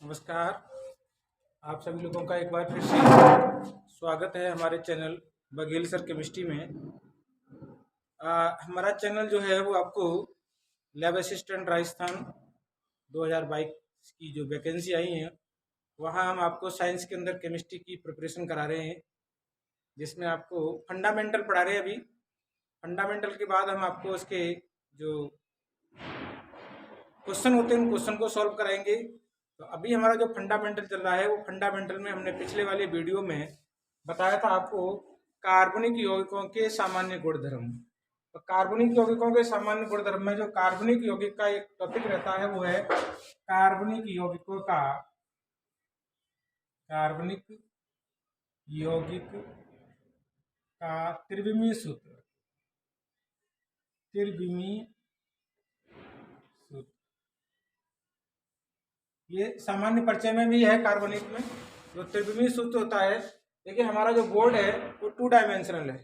नमस्कार। आप सभी लोगों का एक बार फिर से स्वागत है हमारे चैनल बघेल सर केमिस्ट्री में। हमारा चैनल जो है वो आपको लैब असिस्टेंट राजस्थान 2022 की जो वैकेंसी आई है वहाँ हम आपको साइंस के अंदर केमिस्ट्री की प्रिपरेशन करा रहे हैं, जिसमें आपको फंडामेंटल पढ़ा रहे हैं। अभी फंडामेंटल के बाद हम आपको उसके जो क्वेश्चन होते हैं उन क्वेश्चन को सॉल्व कराएंगे। तो अभी हमारा जो फंडामेंटल चल रहा है वो फंडामेंटल में हमने पिछले वाले वीडियो में बताया था आपको कार्बनिक यौगिकों के सामान्य गुणधर्म। तो कार्बनिक यौगिकों के सामान्य गुणधर्म में जो कार्बनिक यौगिक का एक टॉपिक रहता है वो है कार्बनिक यौगिकों का कार्बनिक यौगिक का त्रिविमीय सूत्र। त्रिविमीय सूत्र ये सामान्य परिचय में भी है। कार्बनिक में जो त्रिविमीय सूत्र होता है, देखिए हमारा जो बोर्ड है वो 2 डायमेंशनल है।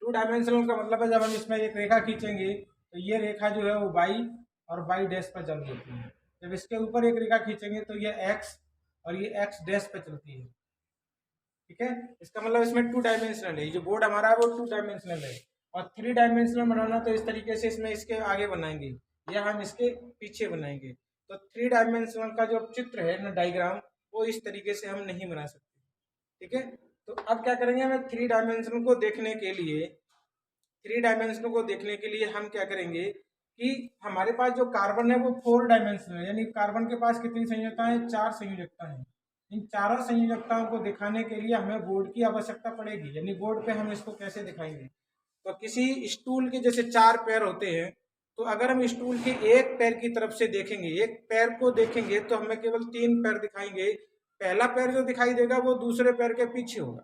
2 डायमेंशनल का मतलब है जब हम इसमें एक रेखा खींचेंगे तो ये रेखा जो है वो वाई और वाई डैश पर चल देती है। जब इसके ऊपर एक रेखा खींचेंगे तो ये एक्स और ये एक्स डैश पर चलती है। ठीक है, इसका मतलब इसमें 2 डायमेंशनल है। ये जो बोर्ड हमारा है वो 2 डायमेंशनल है। और 3 डायमेंशनल बनाना तो इस तरीके से इसमें इसके आगे बनाएंगे या हम इसके पीछे बनाएंगे। तो 3 डायमेंशनल का जो चित्र है ना, डायग्राम, वो इस तरीके से हम नहीं बना सकते। ठीक है, तो अब क्या करेंगे, हमें 3 डायमेंशनल को देखने के लिए 3 डायमेंशनल को देखने के लिए हम क्या करेंगे कि हमारे पास जो कार्बन है वो 4 डायमेंशनल है, यानी कार्बन के पास कितनी संयोजकताएं, 4 संयोजकताएं हैं। इन चारों संयोजकताओं को दिखाने के लिए हमें बोर्ड की आवश्यकता पड़ेगी, यानी बोर्ड पे हम इसको कैसे दिखाएंगे। तो किसी स्टूल के जैसे 4 पैर होते हैं, तो अगर हम स्टूल के एक पैर की तरफ से देखेंगे, एक पैर को देखेंगे, तो हमें केवल 3 पैर दिखाएंगे। पहला पैर जो दिखाई देगा वो दूसरे पैर के पीछे होगा।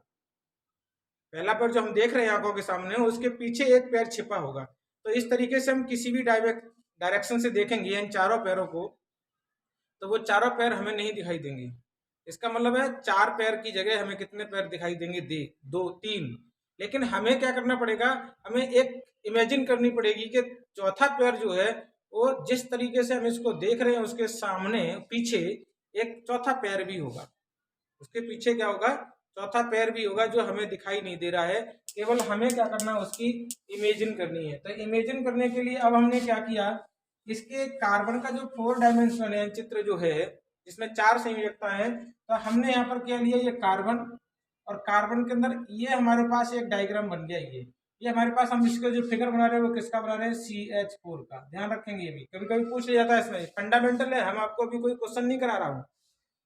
पहला पैर जो हम देख रहे हैं आंखों के सामने, उसके पीछे एक पैर छिपा होगा। तो इस तरीके से हम किसी भी डायरेक्शन से देखेंगे इन चारों पैरों को, तो वो चारों पैर हमें नहीं दिखाई देंगे। इसका मतलब है 4 पैर की जगह हमें कितने पैर दिखाई देंगे, 2 3। लेकिन हमें क्या करना पड़ेगा, हमें एक इमेजिन करनी पड़ेगी कि चौथा पैर जो है वो जिस तरीके से हम इसको देख रहे हैं उसके सामने पीछे एक चौथा पैर भी होगा। उसके पीछे क्या होगा, चौथा पैर भी होगा, जो हमें दिखाई नहीं दे रहा है। केवल हमें क्या करना है, उसकी इमेजिन करनी है। तो इमेजिन करने के लिए अब हमने क्या किया, इसके कार्बन का जो 4 डायमेंशनल है चित्र जो है जिसमें 4 संयोजकता है, तो हमने यहाँ पर क्या लिया, ये कार्बन, और कार्बन के अंदर ये हमारे पास एक डायग्राम बन गया। ये हमारे पास, हम इसका जो फिगर बना रहे हैं वो किसका बना रहे हैं, CH4 का। ध्यान रखेंगे, ये भी कभी कभी पूछ लिया जाता है। इसमें फंडामेंटल है, हम आपको अभी कोई क्वेश्चन नहीं करा रहा हूँ,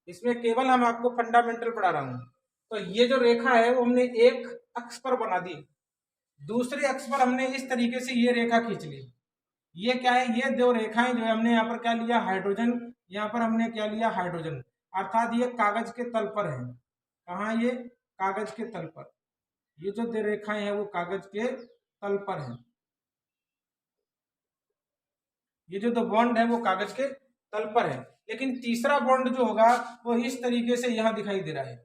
इसमें केवल हम आपको फंडामेंटल पढ़ा रहा हूँ। तो ये जो रेखा है वो हमने एक अक्ष पर बना दी, दूसरे अक्ष पर हमने इस तरीके से ये रेखा खींच ली। ये क्या है, ये दो रेखाएं जो है हमने यहाँ पर क्या लिया, हाइड्रोजन। यहाँ पर हमने क्या लिया, हाइड्रोजन, अर्थात ये कागज के तल पर है। कहाँ, ये कागज के तल पर। ये जो दो रेखाएं हैं वो कागज के तल पर है। ये जो दो बॉन्ड है वो कागज के तल पर है। लेकिन तीसरा बॉन्ड जो होगा वो इस तरीके से यहाँ दिखाई दे रहा है।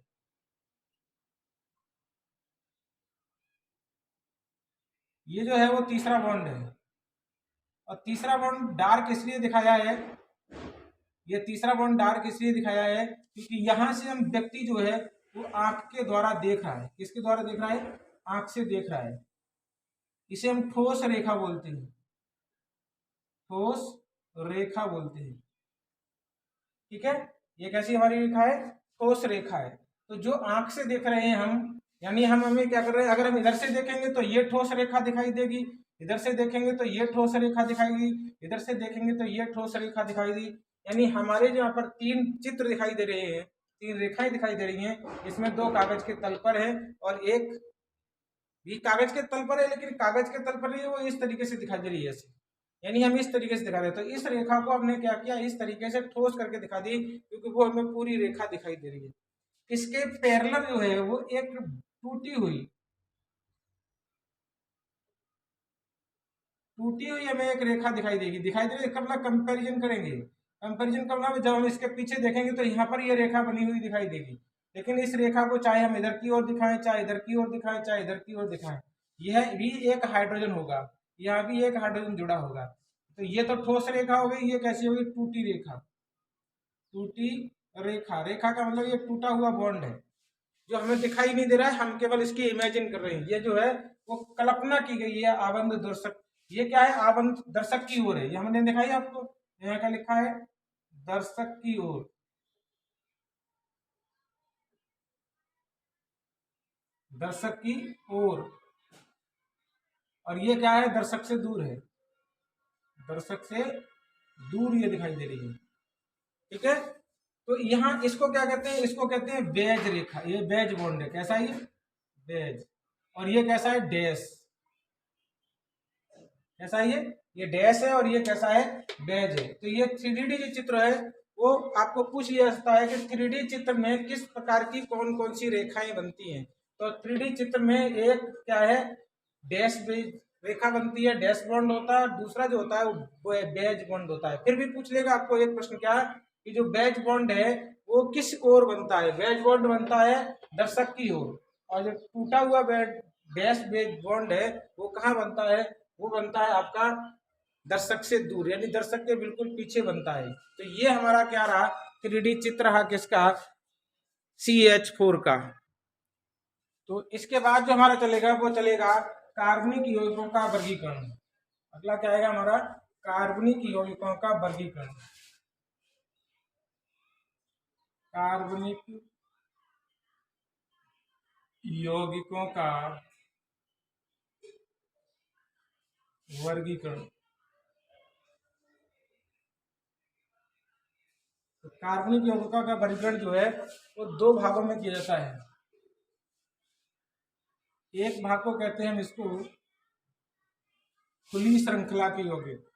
ये जो है वो तीसरा बॉन्ड है। और तीसरा बॉन्ड डार्क इसलिए दिखाया है, ये तीसरा बॉन्ड डार्क इसलिए दिखाया है क्योंकि यहां से हम व्यक्ति जो है वो आंख के द्वारा देख रहा है। किसके द्वारा देख रहा है, आंख से देख रहा है। इसे हम ठोस रेखा बोलते हैं, ठोस रेखा बोलते हैं। ठीक है, ये कैसी हमारी रेखा है, ठोस रेखा है। तो जो आंख से देख रहे हैं हम, यानी हम हमें क्या कर रहे हैं, अगर हम इधर से देखेंगे तो ये ठोस रेखा दिखाई देगी, इधर से देखेंगे तो ये ठोस रेखा दिखाएगी, इधर से देखेंगे तो ये ठोस रेखा दिखाई दी। यानी हमारे जो यहाँ पर 3 चित्र दिखाई दे रहे हैं, 3 रेखाएं दिखाई दे रही हैं, इसमें 2 कागज के तल पर है और एक भी कागज के तल पर है। लेकिन कागज के तल पर नहीं है, वो इस तरीके से दिखाई दे रही है ऐसे, यानी हम इस तरीके से दिखा रहे हैं। तो इस रेखा को हमने क्या किया, इस तरीके से ठोस करके दिखा दी, क्योंकि वो हमें पूरी रेखा दिखाई दे रही है। इसके पैरेलल जो है वो एक टूटी हुई हमें एक रेखा दिखाई देगी, दिखाई दे रही है। मतलब कंपैरिजन करेंगे, कंपैरिजन करना है, जब हम इसके पीछे देखेंगे तो यहाँ पर ये रेखा बनी हुई दिखाई देगी। लेकिन इस रेखा को चाहे हम इधर की ओर दिखाएं, चाहे इधर की ओर दिखाएं, चाहे इधर की ओर दिखाएं, यह भी एक हाइड्रोजन होगा, यहाँ भी एक हाइड्रोजन जुड़ा होगा। तो ये तो ठोस रेखा हो गई, ये कैसी होगी, टूटी रेखा, टूटी रेखा, रेखा का मतलब ये टूटा हुआ बॉन्ड है जो हमें दिखाई नहीं दे रहा है, हम केवल इसकी इमेजिन कर रहे हैं। ये जो है वो कल्पना की गई है आबंध दर्शक। ये क्या है? आबंध दर्शक की ओर है। ये हमने दिखाई आपको, यहाँ क्या लिखा है? दर्शक की ओर। दर्शक की ओर। और ये क्या है? दर्शक से दूर है। दर्शक से दूर ये दिखाई दे रही है। ठीक है, तो यहाँ इसको क्या कहते हैं? इसको कहते हैं बेज रेखा। ये बेज बॉन्ड है। कैसा है ये? बेज। और ये कैसा है? डैश। कैसा है ये डैश है। और ये कैसा है? बेज है। तो ये 3D जो चित्र है वो आपको पूछ लिया जाता है कि 3D चित्र में किस प्रकार की कौन कौन सी रेखाएं बनती हैं। तो 3D चित्र में एक क्या है? डैश बेज रेखा बनती है, डैश बॉन्ड होता है। दूसरा जो होता है वो बेज बॉन्ड होता है। फिर भी पूछ लेगा आपको एक प्रश्न, क्या है कि जो बेज बॉन्ड है वो किस ओर बनता है? बेज बॉन्ड बनता है दर्शक की ओर। और जो टूटा हुआ डैश बेज बॉन्ड है वो कहाँ बनता है? वो बनता है आपका दर्शक से दूर, यानी दर्शक के बिल्कुल पीछे बनता है। तो ये हमारा क्या रहा? 3D चित्र रहा किसका? CH4 का। तो इसके बाद जो हमारा चलेगा वो चलेगा कार्बनिक यौगिकों का वर्गीकरण। अगला क्या आएगा हमारा? कार्बनिक यौगिकों का वर्गीकरण। कार्बनिक यौगिकों का वर्गीकरण। तो कार्बनिक यौगिकों का वर्गीकरण जो है वो दो भागों में किया जाता है। एक भाग को कहते हैं हम इसको खुली श्रृंखला के यौगिक।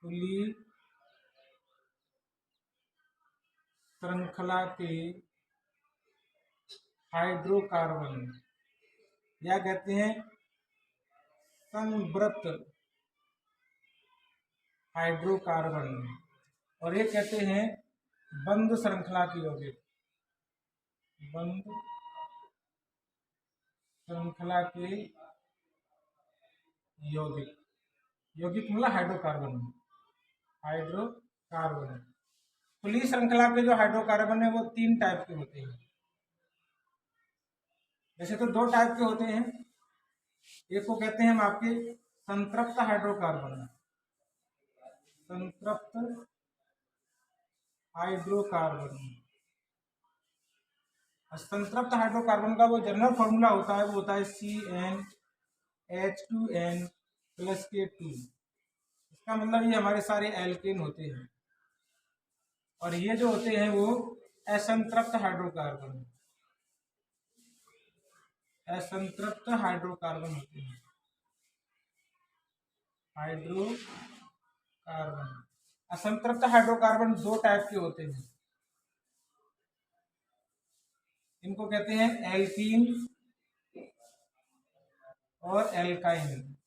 खुली श्रृंखला के हाइड्रोकार्बन, या कहते हैं संवृत हाइड्रोकार्बन। और ये कहते हैं बंद श्रृंखला के यौगिक। बंद श्रृंखला के यौगिक। यौगिक मतलब हाइड्रोकार्बन। हाइड्रोकार्बन। खुली श्रृंखला के जो हाइड्रोकार्बन है वो 3 टाइप के होते हैं। वैसे तो 2 टाइप के होते हैं। एक को कहते हैं हम आपके संतृप्त हाइड्रोकार्बन। संतृप्त हाइड्रोकार्बन। संतृप्त हाइड्रोकार्बन का वो जनरल फॉर्मूला होता है, वो होता है CnH2n+K2। इसका मतलब ये हमारे सारे एल्केन होते हैं। और ये जो होते हैं वो असंतृप्त हाइड्रोकार्बन। असंतृप्त हाइड्रोकार्बन होते हैं। हाइड्रोकार्बन। असंतृप्त हाइड्रोकार्बन 2 टाइप के होते हैं। इनको कहते हैं एल्कीन और एल्काइन।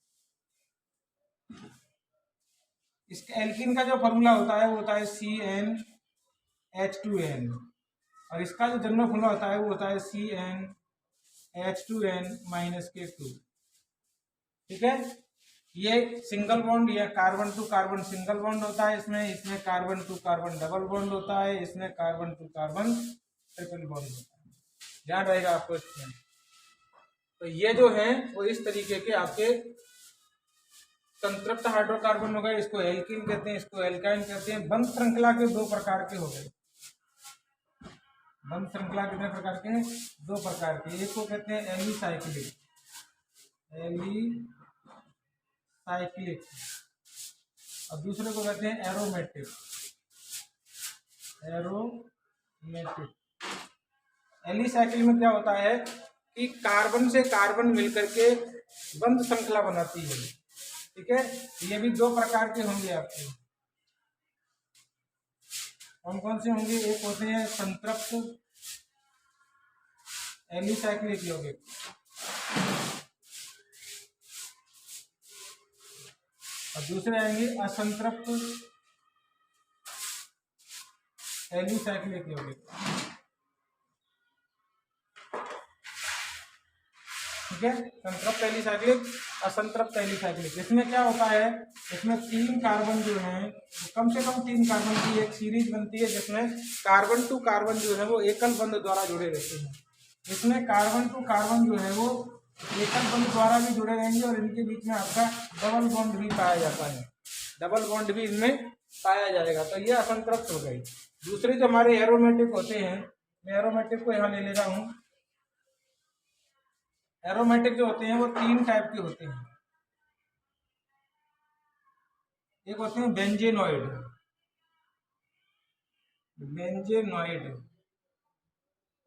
इसके एल्कीन का जो फॉर्मूला होता है वो होता है CnH2n। और इसका जो जनरल फॉर्मूला होता है वो होता है CnH2n-K2। ठीक है, ये सिंगल बॉन्ड, या carbon to carbon single bond होता है इसमें। इसमें carbon to carbon double bond होता है। इसमें carbon to carbon triple bond होता है। ध्यान रहेगा आपको इसमें। तो ये जो है वो इस तरीके के आपके संतृप्त हाइड्रोकार्बन हो गए, इसको एल्कीन कहते हैं, इसको एल्काइन कहते हैं। बंद श्रृंखला के 2 प्रकार के हो गए। बंद श्रृंखला कितने प्रकार के हैं? 2 प्रकार के। एक को कहते हैं एलिसाइक्लिक। एलिसाइक्लिक। और दूसरे को कहते हैं एरोमेटिक। एरोमेटिक। एलिसाइक्लिक में क्या होता है कि कार्बन से कार्बन मिलकर के बंद श्रृंखला बनाती है। ठीक है, ये भी 2 प्रकार के होंगे आपके। कौन कौन से होंगे? एक होते हैं संतृप्त एलिसाइक्लिक यौगिक, और दूसरे आएंगे असंतृप्त एलिसाइक्लिक यौगिक। ठीक है, संतृप्त एलिसाइक्लिक, असंतृप्त एलिसाइक्लिक। इसमें क्या होता है, इसमें 3 कार्बन जो हैं, कम से कम 3 कार्बन की एक सीरीज बनती है जिसमें कार्बन टू कार्बन जो है वो एकल बंध द्वारा जुड़े रहते हैं। इसमें कार्बन टू कार्बन जो है वो एकल बंध द्वारा भी जुड़े रहेंगे और इनके बीच में आपका डबल बॉन्ड भी पाया जाता है, डबल बॉन्ड भी इनमें पाया जाएगा, तो ये असंतृप्त हो गई। दूसरे जो हमारे एरोमेटिक होते हैं, मैं एरोमेटिक को यहाँ ले ले रहा हूँ। एरोमेटिक जो होते हैं वो 3 टाइप के होते हैं। एक होते हैं बेंजेनॉइड, बेंजेनॉइड।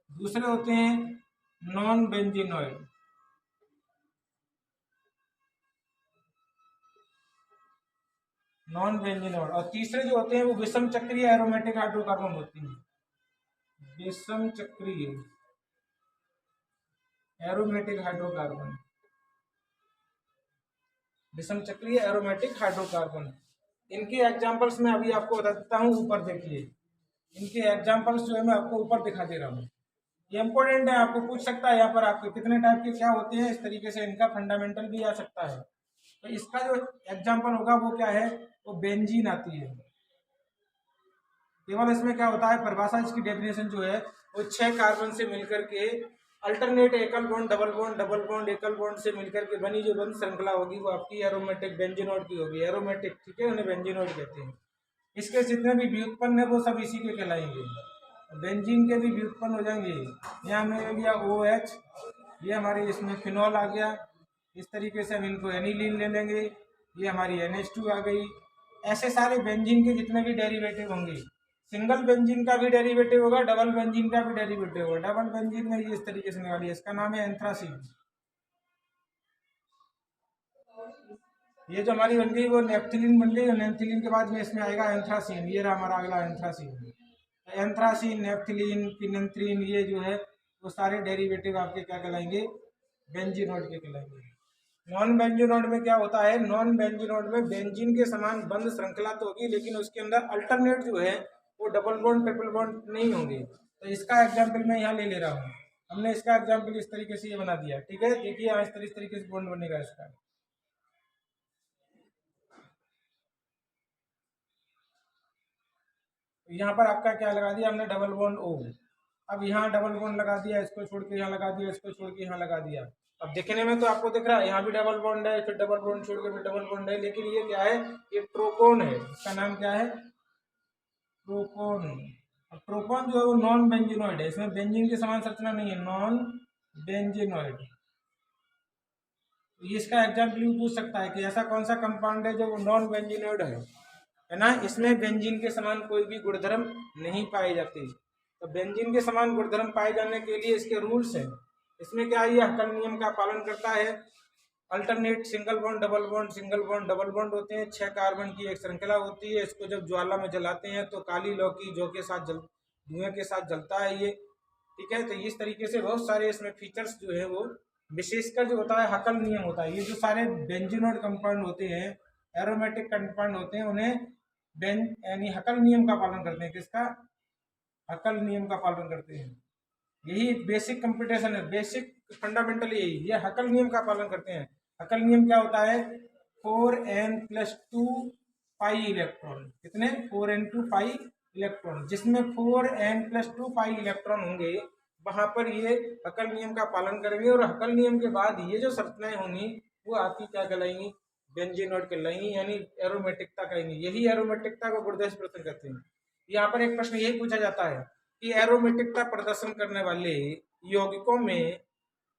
दूसरे होते हैं नॉन बेंजेनॉइड, नॉन बेंजेनॉइड। और तीसरे जो होते हैं वो विषम चक्रीय एरोमेटिक हाइड्रोकार्बन होते हैं, विषम चक्रीय एरोमेटिक हाइड्रोकार्बन, विषम चक्रीय एरोमेटिक हाइड्रोकार्बन। इनके एग्जांपल्स मैं अभी आपको बता देता हूँ, ऊपर देखिए इनके एग्जांपल्स जो है मैं आपको ऊपर दिखा दे रहा हूँ। ये इंपॉर्टेंट है, आपको पूछ सकता है यहाँ पर आपके कितने टाइप के क्या होते हैं, इस तरीके से इनका फंडामेंटल भी आ सकता है। तो इसका जो एग्जांपल होगा वो क्या है, वो बेंजीन आती है। केवल इसमें क्या होता है, परिभाषा इसकी डेफिनेशन जो है वो 6 कार्बन से मिलकर के अल्टरनेट एकल बॉन्ड डबल बॉन्ड एकल बॉन्ड से मिलकर के बनी जो बंध श्रृंखला होगी वो आपकी एरोमेटिक बेंजीनोइड की होगी। एरोमेटिक, ठीक है, उन्हें बेंजीनोइड कहते हैं। इसके जितने भी व्युत्पन्न है वो सब इसी के कहलाएंगे। बेंजीन के भी व्युत्पन्न हो जाएंगे। यहाँ हमने ले लिया OH, ये हमारे इसमें फिनॉल आ गया। इस तरीके से हम इनको एनिलीन ले लेंगे, ये हमारी NH2 आ गई। ऐसे सारे बेंजीन के जितने भी डेरिवेटिव होंगे, सिंगल बेंजीन का भी डेरिवेटिव होगा, डबल बेंजीन का भी डेरिवेटिव होगा। डबल बेंजीन में ये इस तरीके से निकालिए, इसका नाम है एंथ्रासीन। ये जो हमारी बन गई वो नेप्थिलीन बन गई, और नेप्थिलीन के बाद में इसमें आएगा एंथ्रासीन। ये रहा हमारा अगला एंथ्रासीन। एंथ्रासीन, नेप्थिलीन, पिनेंथ्रीन, ये जो है वो सारे डेरिवेटिव आपके क्या कहलाएंगे, बेंजीनोइड के कहलाएंगे। नॉन बेंजीनोइड में क्या होता है, नॉन बेंजीनोइड में बेंजीन के समान बंध श्रृंखला तो होगी लेकिन उसके अंदर अल्टरनेट जो है वो डबल बॉन्ड ट्रिपल बॉन्ड नहीं होंगे। तो इसका एग्जाम्पल मैं यहाँ ले रहा हूँ। हमने इसका एग्जाम्पल इस तरीके से ये बना दिया, ठीक है। देखिए यहाँ इस तरीके से बॉन्ड बनेगा इसका। यहाँ पर आपका क्या लगा दिया हमने, डबल बॉन्ड O। अब यहाँ डबल बॉन्ड लगा दिया, इसको छोड़ के यहाँ लगा दिया, इसको छोड़ के यहाँ लगा दिया। अब देखने में तो आपको दिख रहा है यहाँ भी डबल बॉन्ड है, फिर डबल बॉन्ड छोड़ के फिर डबल बॉन्ड है, लेकिन ये क्या है, ये ट्रोपोन है। इसका नाम क्या है, ट्रोपोन। अब ट्रोपोन जो है वो नॉन बेंजीनोइड है, इसमें बेंजीन के समान संरचना नहीं है, नॉन बेंजीनोइड। तो इसका एग्जाम्पल भी पूछ सकता है कि ऐसा कौन सा कंपाउंड है जो नॉन बेंजीनोइड है ना, इसमें बेंजीन के समान कोई भी गुणधर्म नहीं पाए जाते। तो बेंजीन के समान गुणधर्म पाए जाने के लिए इसके रूल्स हैं। इसमें क्या है, ये हकल नियम का पालन करता है। Alternate single bond double bond होते हैं। 6 कार्बन की एक श्रृंखला होती है। इसको जब ज्वाला में जलाते हैं तो काली लौकी जो के साथ धुएं के साथ जलता है ये, ठीक है। तो इस तरीके से बहुत सारे इसमें फीचर्स जो है वो, विशेषकर जो होता है हकल नियम होता है। ये जो सारे बेंजीनोइड कंपाउंड होते हैं, एरोमेटिक कंपाउंड होते हैं, उन्हें बेन यानी हकल नियम का पालन करते हैं। किसका, हकल नियम का पालन करते हैं। यही बेसिक कंप्यूटेशन है, बेसिक फंडामेंटल यही, ये हकल नियम का पालन करते हैं। हकल नियम क्या होता है, 4n+2 पाई इलेक्ट्रॉन, कितने, 4n2 पाई इलेक्ट्रॉन, जिसमें 4n+2 पाई इलेक्ट्रॉन होंगे वहां पर ये हकल नियम का पालन करेंगे। और हकल नियम के बाद ये जो संरचनाएं होंगी वो आपकी क्या कहलाएंगी, बेंजीनोइड कहलाएंगी, यानी एरोमेटिकता कहेंगे। यही एरोमेटिकता को गुणोत्तर प्रदर्शन करते हैं। यहाँ पर एक प्रश्न यही पूछा जाता है कि एरोमेटिकता प्रदर्शन करने वाले यौगिकों में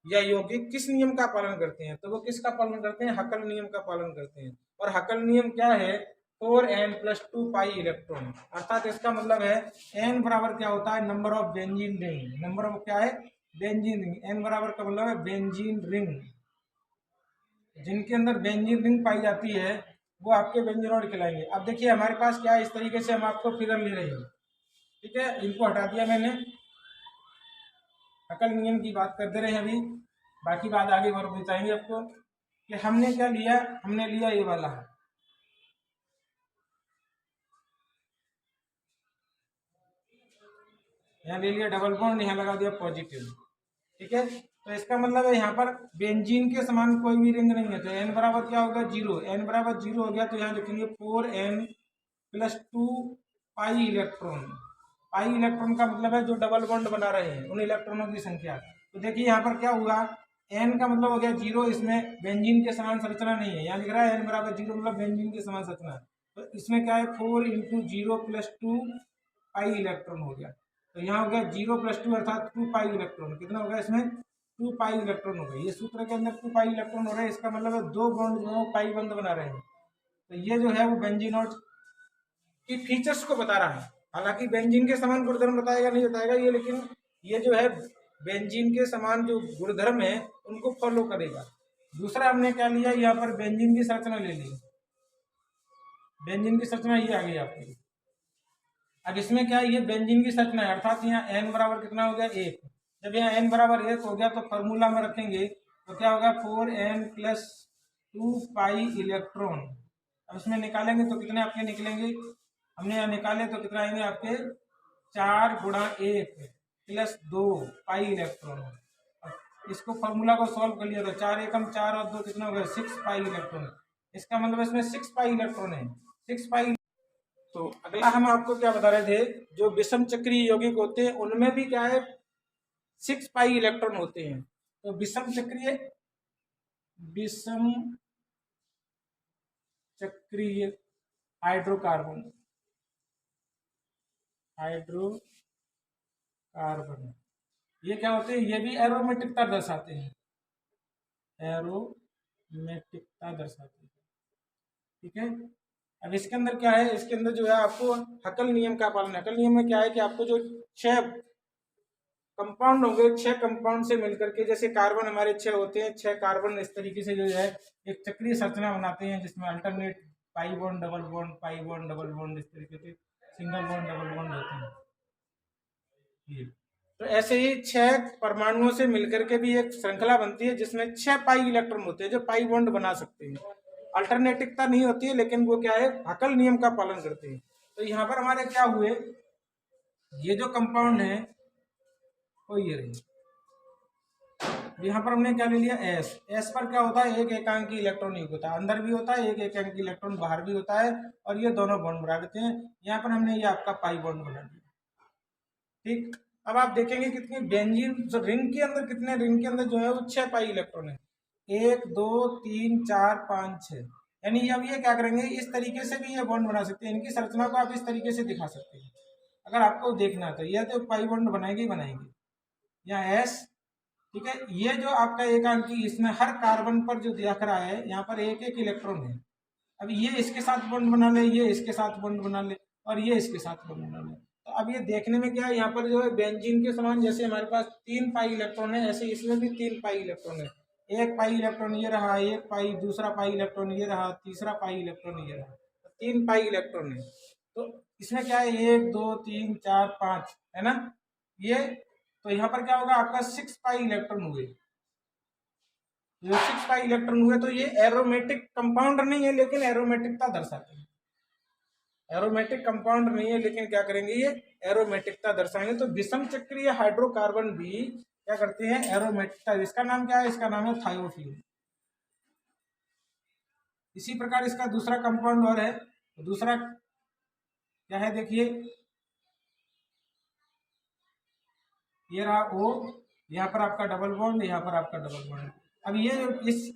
या यौगिक किस नियम का पालन करते हैं, तो वो किसका पालन करते हैं, हकल नियम का पालन करते हैं। और हकल नियम क्या है, 4n+2 पाई इलेक्ट्रॉन, अर्थात इसका मतलब है n बराबर क्या होता है, number of benzene ring. Number of क्या है, बेंजीन रिंग। n बराबर का मतलब है बेंजीन रिंग, जिनके अंदर बेंजीन रिंग पाई जाती है वो आपके बेंजीनोइड कहलाएंगे। अब देखिए हमारे पास क्या है, इस तरीके से हम आपको फिगर ले रहे हैं, ठीक है। इनको हटा दिया मैंने, हकल नियम की बात करते रहे अभी, बाकी बात आगे और बताएंगे आपको कि हमने क्या लिया। हमने लिया ये वाला, यहाँ ले लिया डबल बॉन्ड, यहाँ लगा दिया पॉजिटिव, ठीक है। तो इसका मतलब है यहाँ पर बेंजीन के समान कोई भी रिंग नहीं है, तो n बराबर क्या होगा 0, n बराबर 0 हो गया तो यहाँ लिखेंगे 4n+2 pi electron. Pi electron का मतलब है जो डबल बॉन्ड बना रहे हैं उन इलेक्ट्रॉनों की संख्या। तो देखिए यहाँ पर क्या हुआ, n का मतलब हो गया 0, इसमें बेंजीन के समान संरचना नहीं है, यहाँ लिख रहा है n बराबर 0 मतलब बेंजीन के समान संरचना। तो इसमें क्या है 4 × 0+2 पाई इलेक्ट्रॉन हो गया, तो यहाँ हो गया 0+2 अर्थात 2 पाई इलेक्ट्रॉन। कितना होगा इसमें 2 पाई इलेक्ट्रॉन हो गए। ये सूत्र के अंदर 2 पाई इलेक्ट्रॉन हो रहे हैं, इसका मतलब है दो बॉन्ड जो है वो पाई बंद बना रहे हैं। तो ये जो है वो बेंजीन और की फीचर्स को बता रहा है। हालांकि बेंजीन के समान गुणधर्म बताएगा नहीं बताएगा ये, लेकिन ये जो है बेंजीन के समान जो गुणधर्म है उनको फॉलो करेगा। दूसरा हमने क्या लिया, यहाँ पर बेंजीन की संरचना ले ली। बेंजीन की संरचना ये आ गई आपकी। अब इसमें क्या है, ये बेंजीन की संरचना है, अर्थात यहाँ n बराबर कितना हो गया 1। जब यहाँ n बराबर 1 हो गया तो फॉर्मूला में रखेंगे तो क्या होगा 4n+2 पाई इलेक्ट्रॉन। अब इसमें निकालेंगे तो कितने आपके निकलेंगे, हमने यहाँ निकाले तो कितना आएंगे आपके 4 × 1 + 2 पाई इलेक्ट्रॉन। इसको फॉर्मूला को सॉल्व कर लिया तो 4 एकम 4 और 2 कितना हो गया 6 पाई इलेक्ट्रॉन। इसका मतलब इसमें 6 पाई इलेक्ट्रॉन है, 6 पाई। तो अगला हम आपको क्या बता रहे थे, जो विषम चक्रीय यौगिक होते हैं उनमें भी क्या है 6 पाई इलेक्ट्रॉन होते हैं। तो विषम चक्रीय हाइड्रोकार्बन ये क्या होते हैं, ये भी एरोमेटिकता दर्शाते हैं, एरोमेटिकता दर्शाते हैं। ठीक है, अब इसके अंदर क्या है, इसके अंदर जो है आपको हकल नियम का पालन। हकल नियम में क्या है कि आपको जो 6 कंपाउंड होंगे, 6 कंपाउंड से मिलकर के, जैसे कार्बन हमारे 6 होते हैं, 6 कार्बन इस तरीके से जो है एक चक्रीय संरचना बनाते हैं जिसमें alternate pi bond double bond, pi bond double bond, इस तरीके से सिंगल बॉन्ड डबल बॉन्ड होते हैं। तो ऐसे ही 6 परमाणुओं से मिलकर के भी एक श्रृंखला बनती है जिसमें 6 पाई इलेक्ट्रॉन होते हैं जो पाई बॉन्ड बना सकते हैं। अल्टरनेटिवता नहीं होती है, लेकिन वो क्या है हकल नियम का पालन करते हैं। तो यहाँ पर हमारे क्या हुए, ये जो कंपाउंड है वो ये रही। यहाँ पर हमने क्या ले लिया एस पर क्या होता है एक एकांकी इलेक्ट्रॉन युक्त होता है, अंदर भी होता है एक एकांकी इलेक्ट्रॉन बाहर भी होता है, और ये दोनों बॉन्ड बना देते हैं। यहाँ पर हमने ये आपका पाई बॉन्ड बना दिया। ठीक, अब आप देखेंगे कितनी बेंजीन जो रिंग के अंदर, कितने रिंग के अंदर जो है वो 6 पाई इलेक्ट्रॉन है, 1 2 3 4 5 6। यानी अब ये क्या करेंगे, इस तरीके से भी ये बॉन्ड बना सकते हैं। इनकी संरचना को आप इस तरीके से दिखा सकते हैं अगर आपको देखना तो। यह तो पाई बॉन्ड बनाएंगे ही बनाएंगे। यहाँ एस, ठीक है, ये जो आपका एकांकी, इसमें हर कार्बन पर जो दिख रहा है यहाँ पर एक एक इलेक्ट्रॉन है। अब ये इसके साथ बॉन्ड बना ले, ये इसके साथ बॉन्ड बना ले, और ये इसके साथ बॉन्ड बना ले। तो अब ये देखने में क्या है, यहाँ पर जो है बेंजीन के समान जैसे हमारे पास 3 पाई इलेक्ट्रॉन है, ऐसे इसमें भी 3 पाई इलेक्ट्रॉन है। एक पाई इलेक्ट्रॉन ये रहा, एक पाई, दूसरा पाई इलेक्ट्रॉन ये रहा, तीसरा पाई इलेक्ट्रॉन ये रहा, तो 3 पाई इलेक्ट्रॉन है। तो इसमें क्या है 1 2 3 4 5 है ना ये। तो यहाँ पर क्या होगा आपका 6 पाई इलेक्ट्रॉन हुए। जो 6 पाई इलेक्ट्रॉन हुए तो ये एरोमेटिक कंपाउंड नहीं है, लेकिन एरोमेटिकता दर्शाते हैं। एरोमेटिक कंपाउंड नहीं है, लेकिन क्या करेंगे ये एरोमेटिकता दर्शाएंगे। तो विषम चक्रीय हाइड्रोकार्बन भी क्या करते हैं एरोमेटिकता। इसका नाम क्या है, इसका नाम है थायोफिन। इसी प्रकार इसका दूसरा कंपाउंड और है, तो दूसरा क्या है देखिए, ये रहा O, यहाँ पर आपका डबल बॉन्ड, यहाँ पर आपका डबल बॉन्ड। अब ये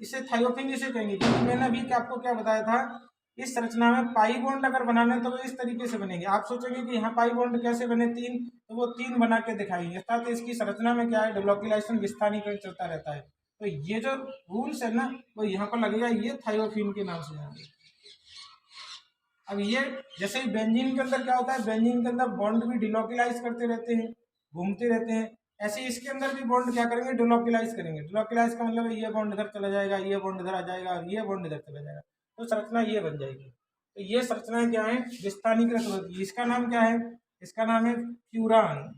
इसे थायोफिन इसे कहेंगे, क्योंकि मैंने अभी आपको क्या बताया था, इस संरचना में पाई बॉन्ड अगर बनाना है तो वो इस तरीके से बनेंगे। आप सोचेंगे कि यहाँ पाई बॉन्ड कैसे बने 3, तो वो 3 बना के दिखाएंगे। अर्थात इसकी संरचना में क्या है डिलोकिलाइजेशन, विस्थानीकरण चलता रहता है। तो ये जो रूल्स है ना वो यहाँ पर लगेगा, ये थायोफिन के नाम से जाएंगे। अब ये जैसे ही बेंजीन के अंदर क्या होता है, बेंजीन के अंदर बॉन्ड भी डिलोकिलाइज करते रहते हैं, घूमते रहते हैं, ऐसे इसके अंदर भी बॉन्ड क्या करेंगे डिलोकिलाइज करेंगे। डिलोकिलाइज का मतलब है ये बॉन्ड इधर चला जाएगा, ये बॉन्ड इधर आ जाएगा, और ये बॉन्ड इधर चला जाएगा, तो संरचना ये बन जाएगी। तो ये संरचना क्या है विस्थानीकृत होती है। इसका नाम क्या है, इसका नाम है फ्यूरान।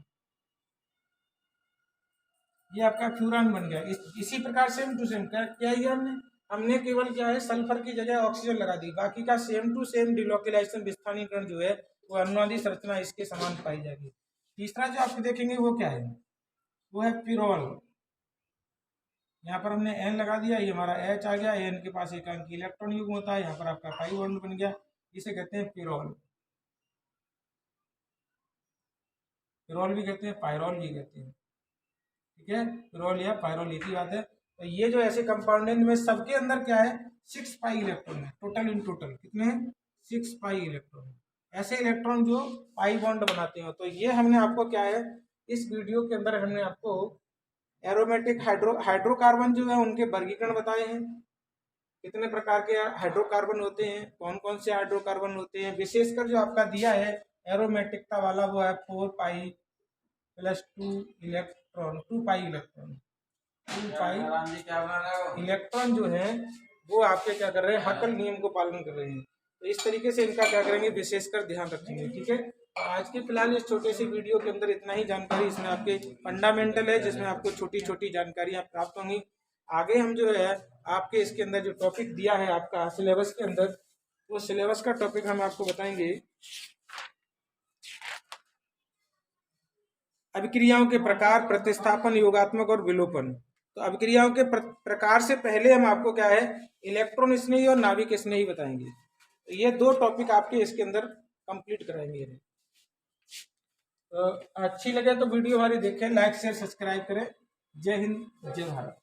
ये आपका फ्यूरान बन गया। इसी प्रकार सेम टू सेम क्या ये हमने केवल क्या है सल्फर की जगह ऑक्सीजन लगा दी, बाकी का सेम टू सेम डिलोकिलाइजेशन विस्थानीकरण जो है वो अनुवादी संरचना इसके समान पाई जाएगी। तीसरा जो आप देखेंगे वो क्या है, वो है पिरोल। यहाँ पर हमने N लगा दिया, ये हमारा H आ गया, N के पास एक अंक इलेक्ट्रॉन युग्म होता है, यहाँ पर आपका पाई बॉन्ड बन गया, इसे कहते हैं पिरोल। पिरोल भी कहते हैं, पायरोल भी कहते हैं, ठीक है, पिरोल या पायरोल एक ही बात है। तो ये जो ऐसे कंपाउंड है इनमें सबके अंदर क्या है, 6 पाई इलेक्ट्रॉन है टोटल, इन टोटल कितने हैं, 6 पाई इलेक्ट्रॉन, ऐसे इलेक्ट्रॉन जो पाई बॉन्ड बनाते हैं। तो ये हमने आपको क्या है, इस वीडियो के अंदर हमने आपको एरोमेटिक हाइड्रोकार्बन जो है उनके वर्गीकरण बताए हैं, कितने प्रकार के हाइड्रोकार्बन होते हैं, कौन कौन से हाइड्रोकार्बन होते हैं, विशेषकर जो आपका दिया है एरोमेटिकता वाला वो है 4 pi plus 2 electron, 2 pi electron, 2 pi electron जो है वो आपके क्या कर रहे हैं, हकल नियम को पालन कर रहे हैं। तो इस तरीके से इनका क्या करेंगे, विशेषकर ध्यान रखेंगे, ठीक है। तो आज के फिलहाल इस छोटे से वीडियो के अंदर इतना ही जानकारी, इसमें आपके फंडामेंटल है जिसमें आपको छोटी छोटी जानकारियां प्राप्त होंगी। आगे हम जो है आपके इसके अंदर जो टॉपिक दिया है आपका सिलेबस के अंदर, वो सिलेबस का टॉपिक हम आपको बताएंगे अभिक्रियाओं के प्रकार, प्रतिस्थापन, योगात्मक और विलोपन। तो अभिक्रियाओं के प्रकार से पहले हम आपको क्या है, इलेक्ट्रॉन स्नेही और नाभिक स्नेही बताएंगे। तो ये 2 टॉपिक आपके इसके अंदर कंप्लीट कराएंगे। तो अच्छी लगे तो वीडियो हमारी देखें, लाइक शेयर सब्सक्राइब करें। जय हिंद, जय भारत।